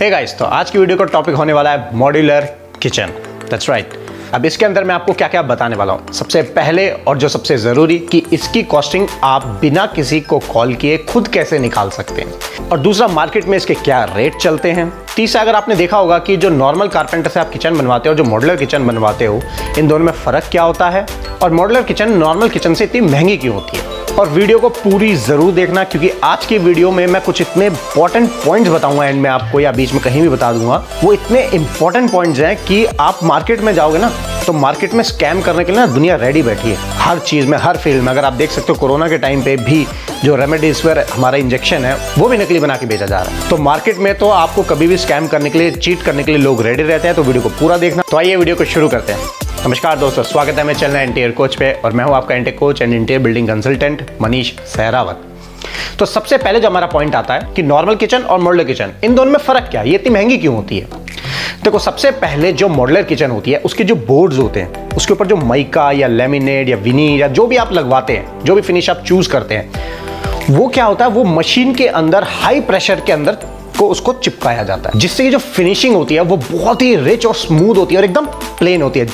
Hey guys, तो आज की वीडियो का टॉपिक होने वाला है मॉड्यूलर किचन। That's right. अब इसके अंदर मैं आपको क्या क्या बताने वाला हूँ। सबसे पहले और जो सबसे ज़रूरी कि इसकी कॉस्टिंग आप बिना किसी को कॉल किए खुद कैसे निकाल सकते हैं, और दूसरा मार्केट में इसके क्या रेट चलते हैं। तीसरा, अगर आपने देखा होगा कि जो नॉर्मल कारपेंटर से आप किचन बनवाते हो और जो मॉड्यूलर किचन बनवाते हो, इन दोनों में फ़र्क क्या होता है, और मॉड्यूलर किचन नॉर्मल किचन से इतनी महंगी क्यों होती है। और वीडियो को पूरी ज़रूर देखना, क्योंकि आज की वीडियो में मैं कुछ इतने इंपॉर्टेंट पॉइंट्स बताऊंगा एंड में आपको, या बीच में कहीं भी बता दूंगा। वो इतने इंपॉर्टेंट पॉइंट्स हैं कि आप मार्केट में जाओगे ना, तो मार्केट में स्कैम करने के लिए ना दुनिया रेडी बैठी है। हर चीज़ में, हर फील्ड में। अगर आप देख सकते हो कोरोना के टाइम पे भी जो रेमडेसिविर हमारा इंजेक्शन है वो भी नकली बना के बेचा जा रहा है। तो मार्केट में तो आपको कभी भी स्कैम करने के लिए, चीट करने के लिए लोग रेडी रहते हैं। तो वीडियो को पूरा देखना। तो आइए वीडियो को शुरू करते हैं। नमस्कार दोस्तों, स्वागत है मेरे चैनल इंटीरियर कोच पे, और मैं हूं आपका interior coach and interior building consultant Manish Sehrawat. तो सबसे पहले जो हमारा पॉइंट आता है कि नॉर्मल किचन और मॉड्यूलर किचन, इन दोनों में फ़र्क क्या है, ये इतनी महंगी क्यों होती है। देखो, सबसे पहले जो मॉड्यूलर किचन होती है उसके जो बोर्ड्स होते हैं, उसके ऊपर जो माइका या लेमिनेट या विनीर या जो भी आप लगवाते हैं, जो भी फिनिश आप चूज करते हैं, वो क्या होता है, वो मशीन के अंदर हाई प्रेशर के अंदर को उसको चिपकाया जाता है, जिससे कि जो फिनिशिंग होती है वो बहुत ही रिच और स्मूथ होती है और एकदम प्लेन होती है,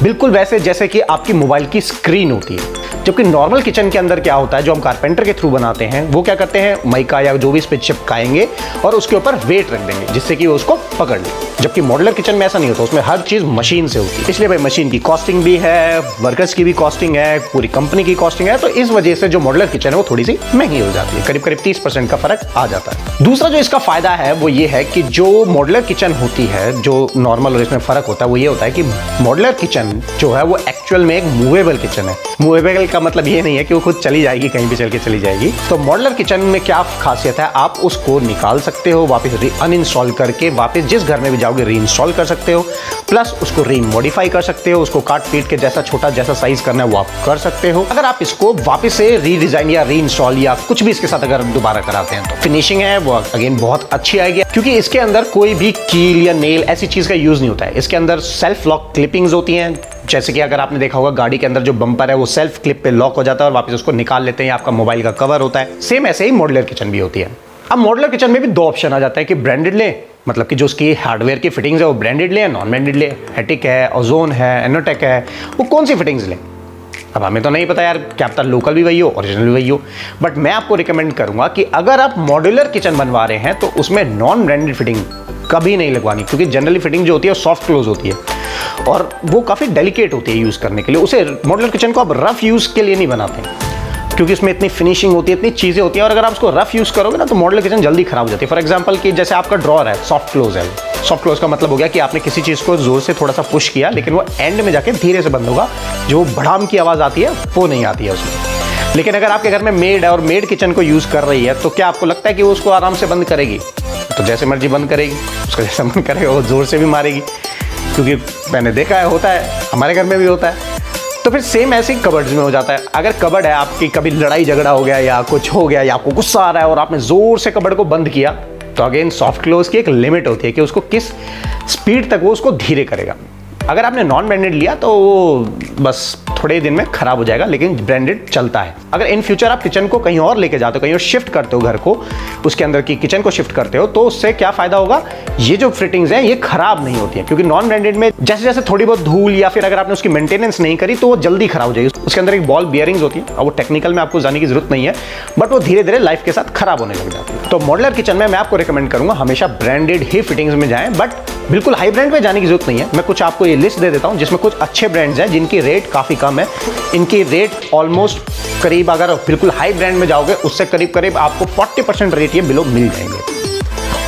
बिल्कुल वैसे जैसे कि आपकी मोबाइल की स्क्रीन होती है। जबकि नॉर्मल किचन के अंदर क्या होता है, जो हम कारपेंटर के थ्रू बनाते हैं, वो क्या करते हैं, माइका या जो भी इस पे चिपकाएंगे और उसके ऊपर वेट रख देंगे जिससे कि वो उसको पकड़ ले। जबकि मॉड्यूलर किचन में ऐसा नहीं होता, उसमें हर चीज़ मशीन से होती है। इसलिए भाई मशीन की कॉस्टिंग भी है, वर्कर्स की भी कॉस्टिंग है, पूरी कंपनी की कॉस्टिंग है। तो इस वजह से जो मॉड्यूलर किचन है वो थोड़ी सी महंगी हो जाती है, करीब 30% का फर्क आ जाता है। दूसरा जो इसका फायदा है वो ये है कि जो मॉड्यूलर किचन होती है, जो नॉर्मल और इसमें फर्क होता है वो ये होता है कि मॉड्यूलर किचन जो है वो एक्चुअल में एक मूवेबल किचन है। मूवेबल का मतलब ये नहीं है कि वो खुद चली जाएगी, कहीं भी चल के चली जाएगी। तो मॉड्यूलर किचन में क्या खासियत है, आप उसको निकाल सकते हो, वापस अनइंस्टॉल करके वापस जिस घर में भी जाओगे रीइंस्टॉल कर सकते हो, प्लस उसको रीमॉडिफाई कर सकते हो, उसको काट पीट के जैसा छोटा जैसा साइज करना है वो आप कर सकते हो। अगर आप इसको वापस से रीडिजाइन या रीइंस्टॉल या कुछ भी इसके साथ अगर दोबारा कराते हैं, तो फिनिशिंग है वो अगेन बहुत अच्छी आएगी, क्योंकि इसके अंदर कोई भी कील या नेल ऐसी चीज का यूज नहीं होता है। इसके अंदर सेल्फ लॉक क्लिपिंग्स होती हैं, जैसे कि अगर आपने देखा होगा गाड़ी के अंदर जो बम्पर है वो सेल्फ क्लिप पे लॉक हो जाता है और वापस उसको निकाल लेते हैं, या आपका मोबाइल का कवर होता है। सेम ऐसे ही मॉड्यूलर किचन भी होती है। अब मॉड्यूलर किचन में भी दो ऑप्शन आ जाता है कि ब्रांडेड ले, मतलब कि जो उसकी हार्डवेयर की फिटिंग्स है वो ब्रांडेड ले या नॉन ब्रांडेड ले। हेटिक है, ओजोन है, एनोटेक है, वो कौन सी फिटिंग्स लें। अब हमें तो नहीं पता यार, क्या पता लोकल भी वही हो, ओरिजिनल भी वही हो। बट मैं आपको रिकमेंड करूंगा कि अगर आप मॉड्यूलर किचन बनवा रहे हैं तो उसमें नॉन ब्रांडेड फिटिंग कभी नहीं लगवानी, क्योंकि जनरली फिटिंग जो होती है वो सॉफ्ट क्लोज होती है और वो काफ़ी डेलिकेट होती है यूज़ करने के लिए। उसे मॉड्यूलर किचन को आप रफ यूज़ के लिए नहीं बनाते, क्योंकि उसमें इतनी फिनिशिंग होती है, इतनी चीज़ें होती हैं, और अगर आप उसको रफ यूज़ करोगे ना तो मॉड्यूलर किचन जल्दी खराब हो जाती है। फॉर एग्जांपल कि जैसे आपका ड्रॉअर है, सॉफ्ट क्लोज है। सॉफ्ट क्लोज का मतलब हो गया कि आपने किसी चीज़ को जोर से थोड़ा सा पुश किया, लेकिन वो एंड में जाके धीरे से बंद होगा, जो भड़ाम की आवाज़ आती है वो नहीं आती है उसमें। लेकिन अगर आपके घर में मेड है और मेड किचन को यूज़ कर रही है, तो क्या आपको लगता है कि वो उसको आराम से बंद करेगी? तो जैसे मर्जी बंद करेगी, उसका जैसा मन करेगा वो जोर से भी मारेगी, क्योंकि मैंने देखा है, होता है, हमारे घर में भी होता है। तो फिर सेम ऐसे ही कबर्ड्स में हो जाता है। अगर कबर्ड है आपकी, कभी लड़ाई झगड़ा हो गया या कुछ हो गया या आपको गुस्सा आ रहा है और आपने जोर से कबर्ड को बंद किया, तो अगेन सॉफ्ट क्लोज की एक लिमिट होती है कि उसको किस स्पीड तक वो उसको धीरे करेगा। अगर आपने नॉन ब्रांडेड लिया तो वो बस थोड़े दिन में खराब हो जाएगा, लेकिन ब्रांडेड चलता है। अगर इन फ्यूचर आप किचन को कहीं और लेके जाते हो, कहीं और शिफ्ट करते हो घर को, उसके अंदर की किचन को शिफ्ट करते हो, तो उससे क्या फायदा होगा, ये जो फिटिंग्स हैं ये खराब नहीं होती हैं, क्योंकि नॉन ब्रांडेड में जैसे जैसे थोड़ी बहुत धूल या फिर अगर आपने उसकी मेंटेनेंस नहीं करी तो वो जल्दी खराब हो जाएगी। उसके अंदर एक बॉल बियरिंग्स होती है, और वो टेक्निकल में आपको जाने की जरूरत नहीं है, बट वो धीरे धीरे लाइफ के साथ खराब होने लग जाती है। तो मॉड्यूलर किचन में मैं आपको रिकमेंड करूंगा हमेशा ब्रांडेड ही फिटिंग्स में जाएं, बट बिल्कुल हाई ब्रांड में जाने की जरूरत नहीं है। मैं कुछ आपको ये लिस्ट दे देता हूं जिसमें कुछ अच्छे ब्रांड्स हैं जिनकी रेट काफ़ी कम है। इनकी रेट ऑलमोस्ट करीब, अगर बिल्कुल हाई ब्रांड में जाओगे उससे करीब करीब आपको 40% रेट ये बिलो मिल जाएंगे।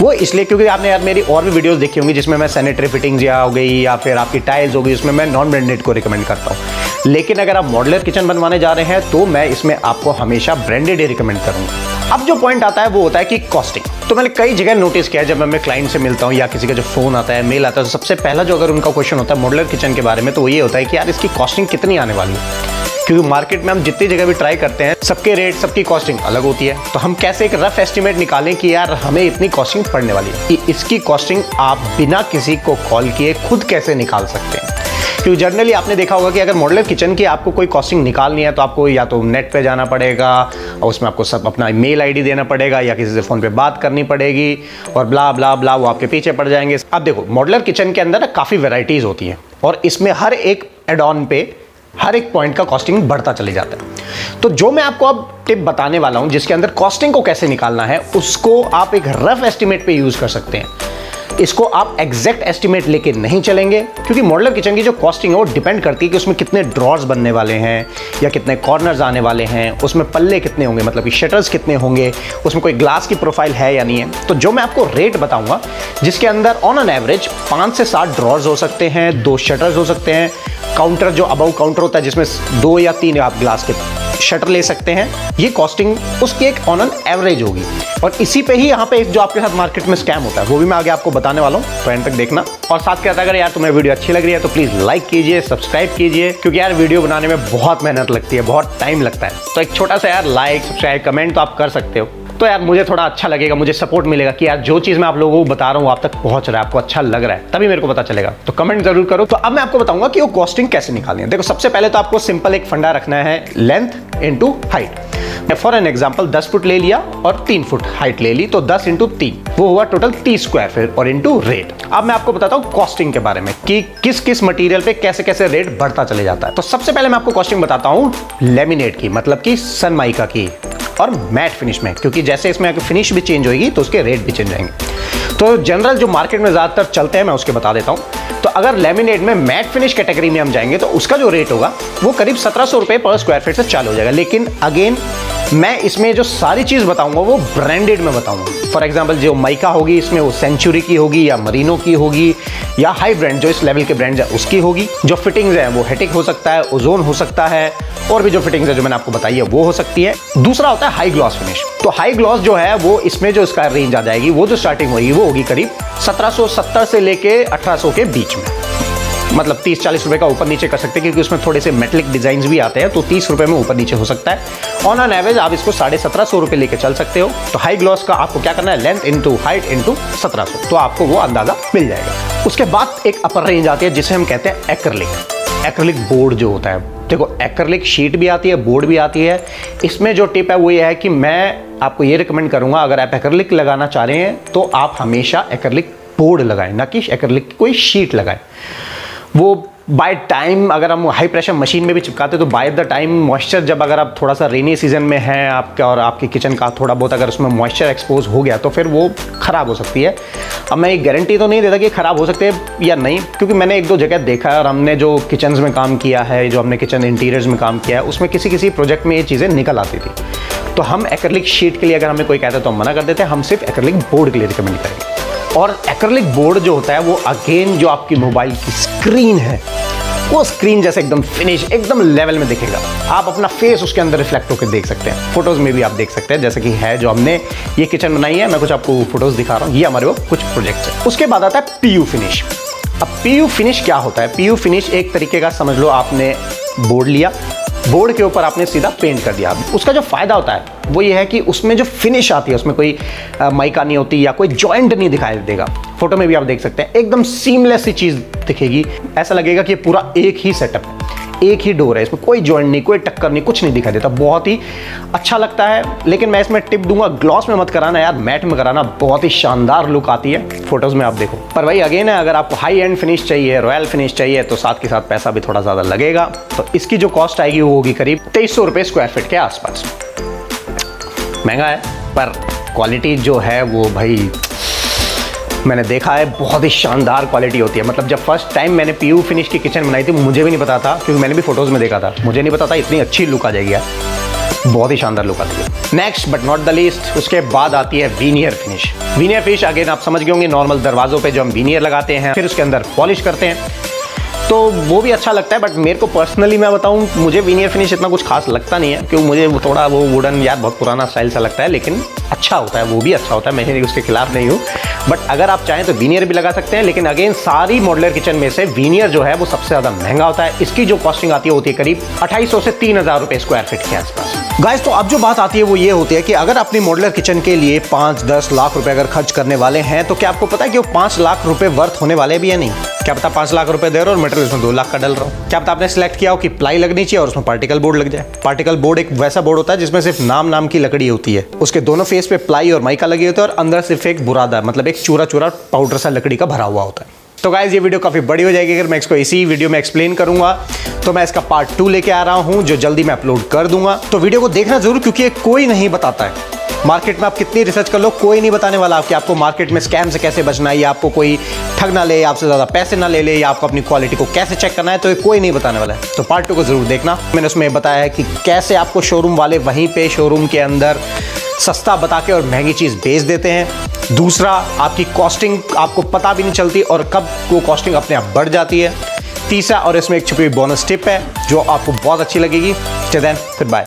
वो इसलिए क्योंकि आपने यार मेरी और भी वीडियोस देखी होंगी जिसमें मैं सैनिटरी फिटिंग्स या हो गई या फिर आपकी टाइल्स हो गई, उसमें मैं नॉन ब्रांडेड को रिकमेंड करता हूँ। लेकिन अगर आप मॉड्यूलर किचन बनवाने जा रहे हैं तो मैं इसमें आपको हमेशा ब्रांडेड ही रिकमेंड करूँगा। अब जो पॉइंट आता है वो होता है कि कॉस्टिंग। तो मैंने कई जगह नोटिस किया है, जब मैं क्लाइंट से मिलता हूँ या किसी का जो फोन आता है, मेल आता है, तो सबसे पहला जो अगर उनका क्वेश्चन होता है मॉड्यूलर किचन के बारे में, तो वो ये होता है कि यार इसकी कॉस्टिंग कितनी आने वाली है। क्योंकि मार्केट में हम जितनी जगह भी ट्राई करते हैं, सबके रेट, सबकी कॉस्टिंग अलग होती है। तो हम कैसे एक रफ एस्टिमेट निकालें कि यार हमें इतनी कॉस्टिंग पड़ने वाली है, कि इसकी कॉस्टिंग आप बिना किसी को कॉल किए खुद कैसे निकाल सकते हैं। क्योंकि जनरली आपने देखा होगा कि अगर मॉड्यूलर किचन की आपको कोई कॉस्टिंग निकालनी है तो आपको या तो नेट पे जाना पड़ेगा और उसमें आपको सब अपना मेल आईडी देना पड़ेगा या किसी से फ़ोन पे बात करनी पड़ेगी और ब्ला ब्ला ब्ला, वो आपके पीछे पड़ जाएंगे। अब देखो मॉड्यूलर किचन के अंदर काफ़ी वेराइटीज़ होती हैं और इसमें हर एक एड ऑन पे हर एक पॉइंट का कॉस्टिंग बढ़ता चले जाता है। तो जो मैं आपको अब टिप बताने वाला हूं जिसके अंदर कॉस्टिंग को कैसे निकालना है, उसको आप एक रफ एस्टिमेट पे यूज कर सकते हैं। इसको आप एग्जैक्ट एस्टिमेट लेके नहीं चलेंगे, क्योंकि मॉड्यूलर किचन की जो कॉस्टिंग है वो डिपेंड करती है कि उसमें कितने ड्रॉर्स बनने वाले हैं या कितने कॉर्नर्स आने वाले हैं, उसमें पल्ले कितने होंगे, मतलब कि शटर्स कितने होंगे, उसमें कोई ग्लास की प्रोफाइल है या नहीं है। तो जो मैं आपको रेट बताऊंगा जिसके अंदर ऑन एन एवरेज 5 से 7 ड्रॉर्स हो सकते हैं, 2 शटर्स हो सकते हैं, काउंटर जो अबव काउंटर होता है जिसमें 2 या 3 आप ग्लास के शटर ले सकते हैं, ये कॉस्टिंग उसकी एक ऑन एन एवरेज होगी। और इसी पे ही यहाँ पे जो आपके साथ मार्केट में स्कैम होता है वो भी मैं आगे आपको बताने वाला हूँ, तो एंड तक देखना। और साथ कहता है अगर यार तुम्हें वीडियो अच्छी लग रही है तो प्लीज लाइक कीजिए, सब्सक्राइब कीजिए, क्योंकि यार वीडियो बनाने में बहुत मेहनत लगती है, बहुत टाइम लगता है। तो एक छोटा सा यार लाइक सब्सक्राइब कमेंट तो आप कर सकते हो, तो यार मुझे थोड़ा अच्छा लगेगा, मुझे सपोर्ट मिलेगा कि यार जो चीज़ मैं आप लोगों को बता रहा हूँ आप तक पहुंच रहा है, आपको अच्छा लग रहा है, तभी मेरे को पता चलेगा। तो कमेंट जरूर करो। तो अब मैं आपको बताऊंगा कि वो कॉस्टिंग कैसे निकालनी है। देखो सबसे पहले तो आपको सिंपल एक फंडा रखना है, length into height. For an example 10 foot ले लिया और 3 फुट हाइट ले ली, तो 10 इंटू 3 वो हुआ टोटल 30 स्क्वायर फीट और इंटू रेट। अब मैं आपको बताता हूँ कॉस्टिंग के बारे में कि किस किस मटेरियल पे कैसे कैसे रेट बढ़ता चले जाता है। तो सबसे पहले मैं आपको कॉस्टिंग बताता हूँ लेमिनेट की, मतलब कि सनमाइका की, और मैट फिनिश में, क्योंकि जैसे इसमें फिनिश भी चेंज होगी तो उसके रेट भी चेंज होंगे। तो जनरल जो मार्केट में ज़्यादातर चलते हैं मैं उसके बता देता हूँ। तो अगर लेमिनेट में मैट फिनिश कैटेगरी में हम जाएंगे तो उसका जो रेट होगा वो करीब 1700 रुपये पर स्क्वायर फीट से चालू हो जाएगा। लेकिन अगेन मैं इसमें जो सारी चीज़ बताऊंगा वो ब्रांडेड में बताऊंगा। फॉर एग्जांपल जो माइका होगी इसमें वो सेंचुरी की होगी या मरीनो की होगी या हाई ब्रांड जो इस लेवल के ब्रांड है उसकी होगी। जो फिटिंग्स है वो हेटिक हो सकता है, ओजोन हो सकता है, और भी जो फिटिंग्स है जो मैंने आपको बताई है वो हो सकती है। दूसरा होता है हाई ग्लॉस फिनिश। तो हाई ग्लॉस जो है वो इसमें जो इसका रेंज आ जाएगी वो जो स्टार्टिंग होगी वो होगी करीब 1770 से लेके 1800 के बीच में, मतलब 30-40 रुपए का ऊपर नीचे कर सकते हैं, क्योंकि उसमें थोड़े से मेटलिक डिजाइन भी आते हैं, तो 30 रुपए में ऊपर नीचे हो सकता है। ऑन एन एवरेज आप इसको 1750 रुपए लेके चल सकते हो। तो हाई ग्लॉस का आपको क्या करना है, लेंथ इंटू हाइट इंटू 1700, तो आपको वो अंदाजा मिल जाएगा। उसके बाद एक अपर रेंज आती है जिसे हम कहते हैं एक्रिलिक। एक्रिलिक बोर्ड जो होता है, देखो एक्रिलिक शीट भी आती है, बोर्ड भी आती है। इसमें जो टिप है वो ये है कि मैं आपको ये रिकमेंड करूंगा अगर आप एक्रिलिक लगाना चाह रहे हैं तो आप हमेशा एक्रिलिक बोर्ड लगाएं, ना कि एक्रिलिक की कोई शीट लगाएं। वो बाय टाइम अगर हम हाई प्रेशर मशीन में भी चिपकाते तो बाय द टाइम मॉइस्चर, जब अगर आप थोड़ा सा रेनी सीजन में है आपका और आपकी किचन का थोड़ा बहुत अगर उसमें मॉइस्चर एक्सपोज हो गया तो फिर वो ख़राब हो सकती है। अब मैं एक गारंटी तो नहीं देता कि ख़राब हो सकते हैं या नहीं, क्योंकि मैंने 1-2 जगह देखा है और हमने जो किचन्स में काम किया है, जो हमने किचन इंटीरियर्स में काम किया है, उसमें किसी किसी प्रोजेक्ट में ये चीज़ें निकल आती थी। तो हम एक्रिलिक शीट के लिए अगर हमें कोई कहता है तो हम मना कर देते हैं, हम सिर्फ एक्रिलिक बोर्ड के लिए रिकमेंड करेंगे। और एक्रिलिक बोर्ड जो होता है वो अगेन जो आपकी मोबाइल की स्क्रीन है वो स्क्रीन जैसे एकदम फिनिश एकदम लेवल में दिखेगा। आप अपना फेस उसके अंदर रिफ्लेक्ट होकर देख सकते हैं। फोटोज में भी आप देख सकते हैं, जैसे कि है जो हमने ये किचन बनाई है, मैं कुछ आपको फोटोज दिखा रहा हूँ, ये हमारे वो कुछ प्रोजेक्ट्स है। उसके बाद आता है पीयू फिनिश। अब पीयू फिनिश क्या होता है? पीयू फिनिश एक तरीके का समझ लो आपने बोर्ड लिया, बोर्ड के ऊपर आपने सीधा पेंट कर दिया। उसका जो फायदा होता है वो ये है कि उसमें जो फिनिश आती है उसमें कोई माइका नहीं होती या कोई जॉइंट नहीं दिखाई देगा। फोटो में भी आप देख सकते हैं एकदम सीमलेस सी चीज दिखेगी, ऐसा लगेगा कि पूरा एक ही सेटअप है, एक ही डोर है, इसमें कोई जॉइंट नहीं, कोई टक्कर नहीं, कुछ नहीं दिखाई देता, बहुत ही अच्छा लगता है। लेकिन मैं इसमें टिप दूंगा, ग्लॉस में मत कराना यार, मैट में कराना, बहुत ही शानदार लुक आती है, फोटोज में आप देखो। पर भाई अगेन है, अगर आपको हाई एंड फिनिश चाहिए, रॉयल फिनिश चाहिए, तो साथ के साथ पैसा भी थोड़ा ज़्यादा लगेगा। तो इसकी जो कॉस्ट आएगी वो होगी करीब 2300 रुपये स्क्वायर फीट के आसपास। महंगा है पर क्वालिटी जो है वो भाई मैंने देखा है बहुत ही शानदार क्वालिटी होती है। मतलब जब फर्स्ट टाइम मैंने पीयू फिनिश की किचन बनाई थी मुझे भी नहीं पता था, क्योंकि मैंने भी फोटोज़ में देखा था, मुझे नहीं पता था इतनी अच्छी लुक आ जाएगी यार, बहुत ही शानदार लुक आती है। Next but not the least, उसके बाद आती है veneer finish. Veneer finish again आप समझ गए होंगे, नॉर्मल दरवाजों पे जो हम वीनियर लगाते हैं फिर उसके अंदर पॉलिश करते हैं, तो वो भी अच्छा लगता है। बट मेरे को पर्सनली मैं बताऊं, मुझे वीनियर फिनिश इतना कुछ खास लगता नहीं है, क्योंकि मुझे थोड़ा वो वुडन यार बहुत पुराना स्टाइल सा लगता है, लेकिन अच्छा होता है, वो भी अच्छा होता है, मैं उसके खिलाफ नहीं हूँ। बट अगर आप चाहें तो वीनियर भी लगा सकते हैं, लेकिन अगेन सारी मॉड्यूलर किचन में से वीनियर जो है वो सबसे ज़्यादा महंगा होता है। इसकी जो कॉस्टिंग आती है होती है करीब 2800 से 3000 रुपये स्क्वायर फीट के आसपास। गाइस तो अब जो बात आती है वो ये होती है कि अगर अपनी मॉड्यूलर किचन के लिए 5-10 लाख रुपए अगर खर्च करने वाले हैं तो क्या आपको पता है कि वो 5 लाख रुपए वर्थ होने वाले भी है? नहीं। क्या पता 5 लाख रुपए दे रहे हो और मटेरियल उसमें 2 लाख का डल रहा हो। क्या पता आपने सिलेक्ट किया हो कि प्लाई लगनी चाहिए और उसमें पार्टिकल बोर्ड लग जाए। पार्टिकल बोर्ड एक वैसा बोर्ड होता है जिसमें सिर्फ नाम की लकड़ी होती है, उसके दोनों फेस पे प्लाई और माइका लगे होते हैं और अंदर सिर्फ एक बुरादा, मतलब एक चूरा पाउडर सा लकड़ी का भरा हुआ होता है। तो गाइस ये वीडियो काफ़ी बड़ी हो जाएगी अगर मैं इसको इसी वीडियो में एक्सप्लेन करूंगा। तो मैं इसका पार्ट 2 लेके आ रहा हूं जो जल्दी मैं अपलोड कर दूंगा। तो वीडियो को देखना जरूर, क्योंकि कोई नहीं बताता है मार्केट में। आप कितनी रिसर्च कर लो, कोई नहीं बताने वाला कि आपको मार्केट में स्कैम से कैसे बचना है, या आपको कोई ठग ना ले, आपसे ज़्यादा पैसे ना ले, या आपको अपनी क्वालिटी को कैसे चेक करना है, तो ये कोई नहीं बताने वाला है। तो पार्ट 2 को जरूर देखना। मैंने उसमें बताया है कि कैसे आपको शोरूम वाले वहीं पे शोरूम के अंदर सस्ता बता के और महंगी चीज़ बेच देते हैं। दूसरा, आपकी कॉस्टिंग आपको पता भी नहीं चलती और कब वो कॉस्टिंग अपने आप बढ़ जाती है। तीसरा, और इसमें एक छुपी हुई बोनस टिप है जो आपको बहुत अच्छी लगेगी। Till then, good bye.